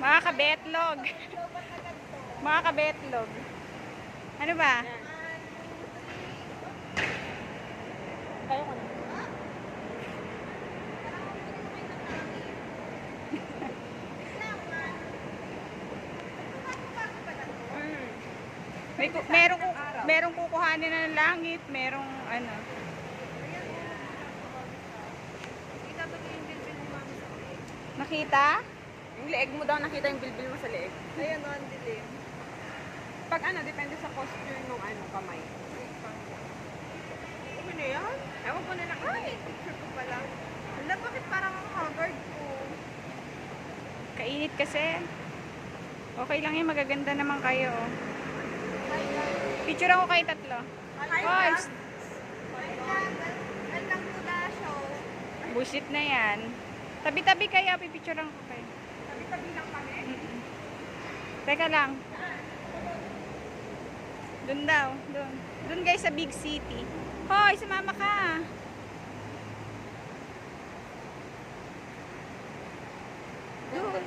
Mga kabetlog. Mga kabetlog. Ano ba? Kaya ko na. Merong kukuhanin na ng langit, merong ano. Nakita? Yung leeg mo daw, nakita yung bilbil mo sa leeg. Ayan o, ang dilim. Pag ano, depende sa posture ng ano, kamay. Ano na yan? Ewan ko na lang. Ay, picture ko pala. Wala, bakit parang ang haggard ko? Kainit kasi. Okay lang yan, magaganda naman kayo. Picture ako kayo tatlo. Hi, Hoy, vlog. Welcome to the show. bullshit na yan. Tabi-tabi kayo, pipicturean ko kayo. Tabi-tabi lang kami. Teka lang. Doon daw, doon. Doon guys sa big city. Hoy, sumama ka. Doon.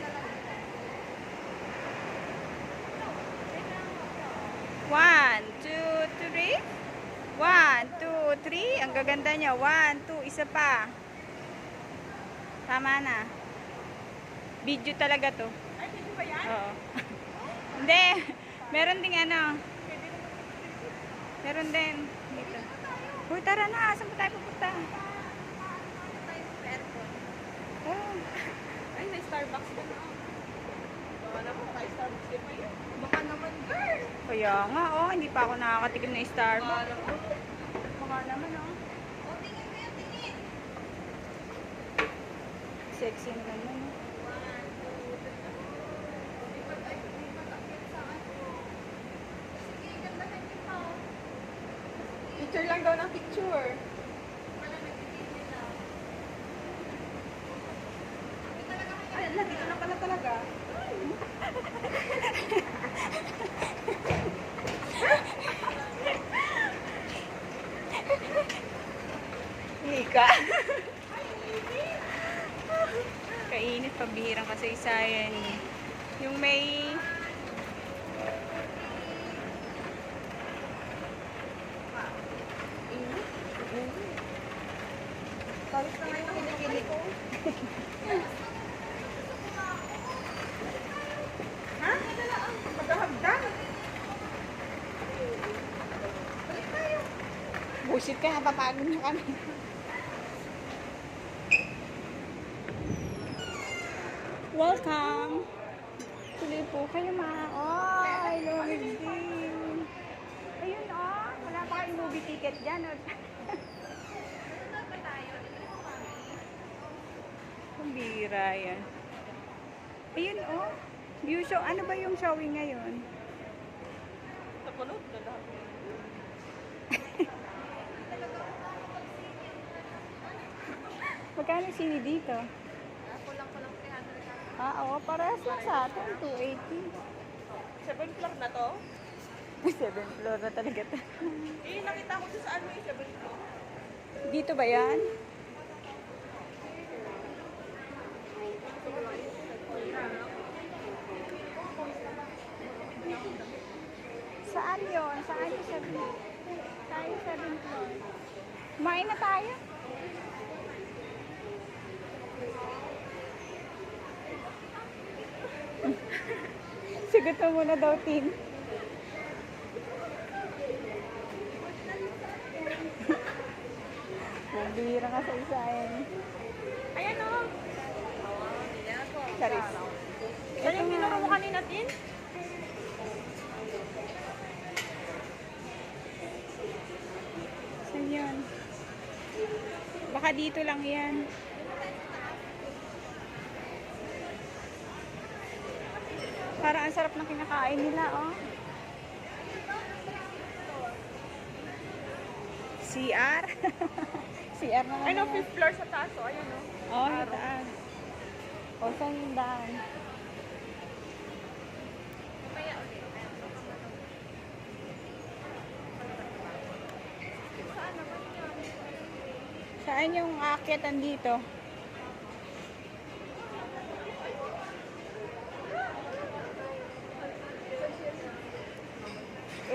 1, 2, 3. 1, 2, 3. Ang gaganda niya. 1, 2, isa pa. Tama na. Video talaga to. Ay, pwede ba yan? Oo. Hindi. Meron ding ano. Meron din. Dito. Uy, tara na. Saan pa tayo pupunta? Oh. Ay, may Starbucks ka na. Baka naman, ka-Starbucks din pa yun. Baka naman, girl. Kaya nga, oh. Hindi pa ako nakakatikim na Starbucks. Baka naman, oh. Sexy naman. Picture lang daw ng picture. Ay, ala, dito na pala talaga. Ika. Kainit, pabihirang kasaysayan. Yung may... Tapos na ngayon ang kilikili ko. Ha? Magkahagdan. Bullshit ka, napapagod na kami. Welcome! Tuloy po kayo mga. Oh, I love it. Ayun oh, wala pa kayong movie ticket dyan. Oh. Ang bira yan. Ayun oh, view show. Ano ba yung showing ngayon? Napanood na lahat. Magkano sini dito? Kulang 300. Ah, oo, parehas lang sa atin. 280. 7 floor na to? 7th floor na talaga to. Eh, nakita ko sa ano yung 7 floor. Dito ba yan? Saan yun? Saan yung 7th? Tayo 7th floor. Kumain na tayo. Sigot mo muna daw, Tin. Bira ka sa isayan. Ayan o. Charis. Yan yung minuro mo kanina, Tin? Saan yun? Baka dito lang yan. Parang ang sarap ng kinakain nila, oh. CR? CR naman. Ay, no, yan. 5th floor sa taas. O, ayan o. Oh, sa taas. O, saan yung daan? Saan yung aakyatan dito?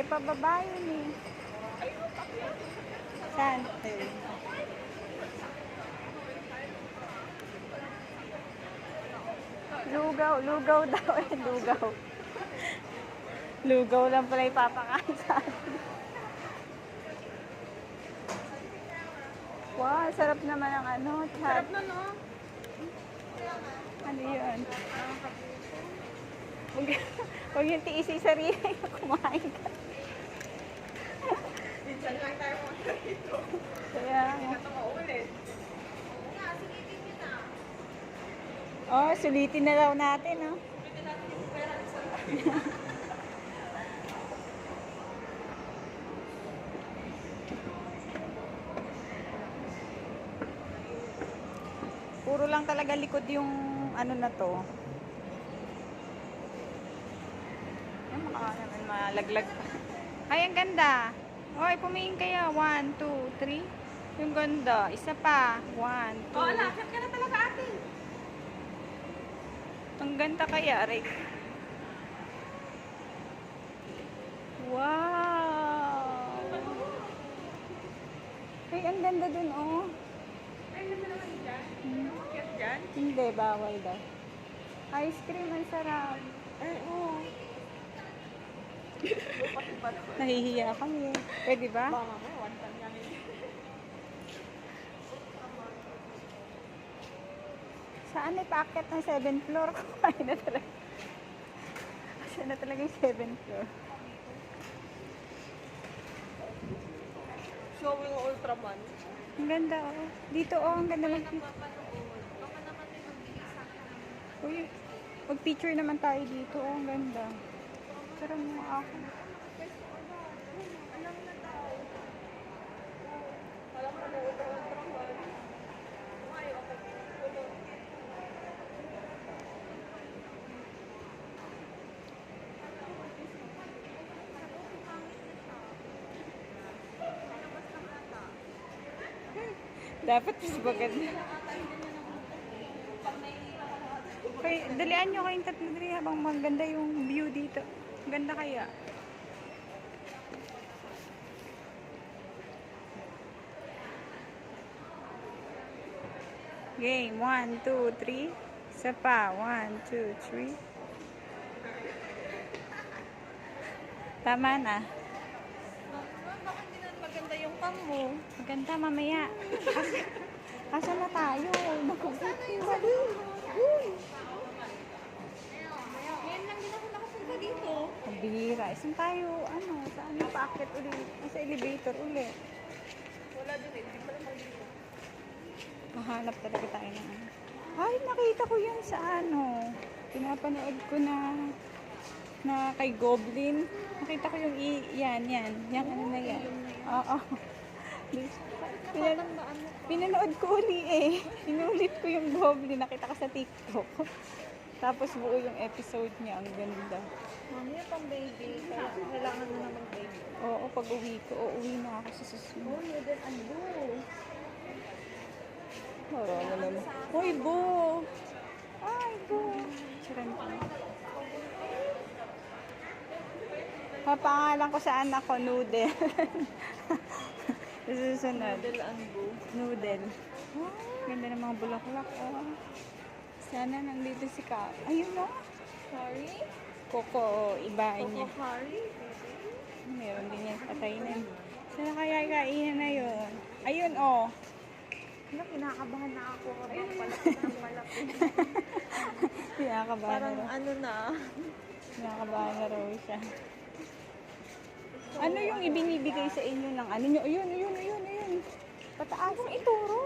pababa yun eh. Saan? Ayun. Lugaw, lugaw daw eh, lugaw. Lugaw lang pala ipapakain sa atin. Wow, sarap naman ang ano, chat. Sarap na, no? Ano yun? Huwag yung tiisi sarili, kumain ka. Minsan lang tayo mga dito. Kaya, Hindi na ito maulit. oh, sulitin na daw natin, oh. Puro lang talaga likod yung ano na to. Ay, maka naman malaglag pa. Ay, ang ganda. Hoy, pumingin kaya. 1, 2, 3. Yung ganda. Isa pa. 1, 2. Oh, ala, chat ka na talaga ate. Ang ganda kaya, Rick. Wow! Ay, ang ganda dun, oh. Ay, ganda naman dyan. Chat dyan. Hindi, bawal daw. Ice cream, ang sarap. Ay, oo. Nahihiya kami. Pwede ba? Baka mamaya, one time kami. Saan ay paakyat ng 7th floor? Kumain na talaga. Kasi na talaga yung 7th floor. Showing Ultraman. Ang ganda, oh. Dito, oh. Ang ganda mag Uy, mag-picture naman tayo dito, oh. Ang ganda. Pero mo ako. Alam mo na Ultraman. Ayaw ako. Dapat mas maganda. Okay, dalian nyo kayong tatlo dali habang maganda yung view dito. Ganda kaya. Game, 1, 2, 3. Isa pa, 1, 2, 3. Tama na. Bakit hindi na maganda yung pang mo? Maganda mamaya. Asa na tayo? Ngayon lang din ako nakapunta dito. Ang bihira. Saan tayo? Ano? Saan yung paakit ulit? Sa elevator ulit. Wala din eh. Hindi pala mag dito. Mahanap talaga tayo ng ano. Ay, nakita ko yan sa ano. Pinapanood ko na kay Goblin. Nakita ko yung yan. Yan, ano na yan. Oo. Pinanood ko uli eh. Inulit ko yung Goblin. Nakita ko sa TikTok. Tapos buo yung episode niya. Ang ganda. Mami, pang baby. Kaya kailangan mo na mag-baby. Oo, pag uwi ko. Uuwi na ako sa susunod. Oh, noodle and blue. Marami naman. Uy, Bo! Ay, Bo! Charan ko. Papangalan ko sa anak ko, Noodle. Sa susunod. Noodle and blue. Noodle. Oh, ganda ng mga bulaklak. Oh. Sana nandito si Ka. Ayun no. Sorry? Coco, ibahin niya. Coco curry? Meron din yan kakainin. Sana kaya kainan na yun? Ayun, oh. Ano, kinakabahan na ako habang palapit ng palapit. Pinakabahan Parang na raw. ano na. Pinakabahan na raw siya. Ano yung ibinibigay sa inyo ng ano nyo? Ayun. Pataas. Huwag ituro.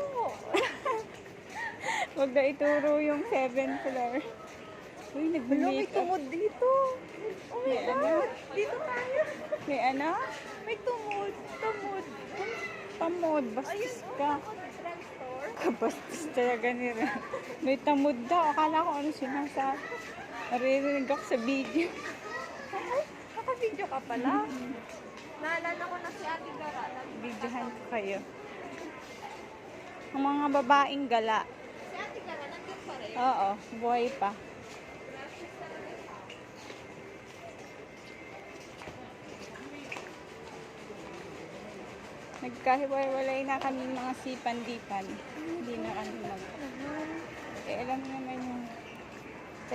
Huwag na ituro yung 7th floor. Uy, May nag-make up. tumod dito. Oh my May ano? God. Dito tayo. May ano? May tumod. Tumod. Tamod. Ayun, Bastos oh, ka. ako drugstore. Kabastos talaga nila. May tamod daw. Akala ko ano sinasabi. Naririnig ako sa video. Ay, naka-video ka pala. Naalala ko na si Ate Gara. Videohan ko kayo. Ang mga babaeng gala. Si Ate Gara, nandun pa rin. Oo, buhay pa. Nagkahiwalay na kami mga sipan-dipan. Hindi na kami mag... Eh, alam mo naman yung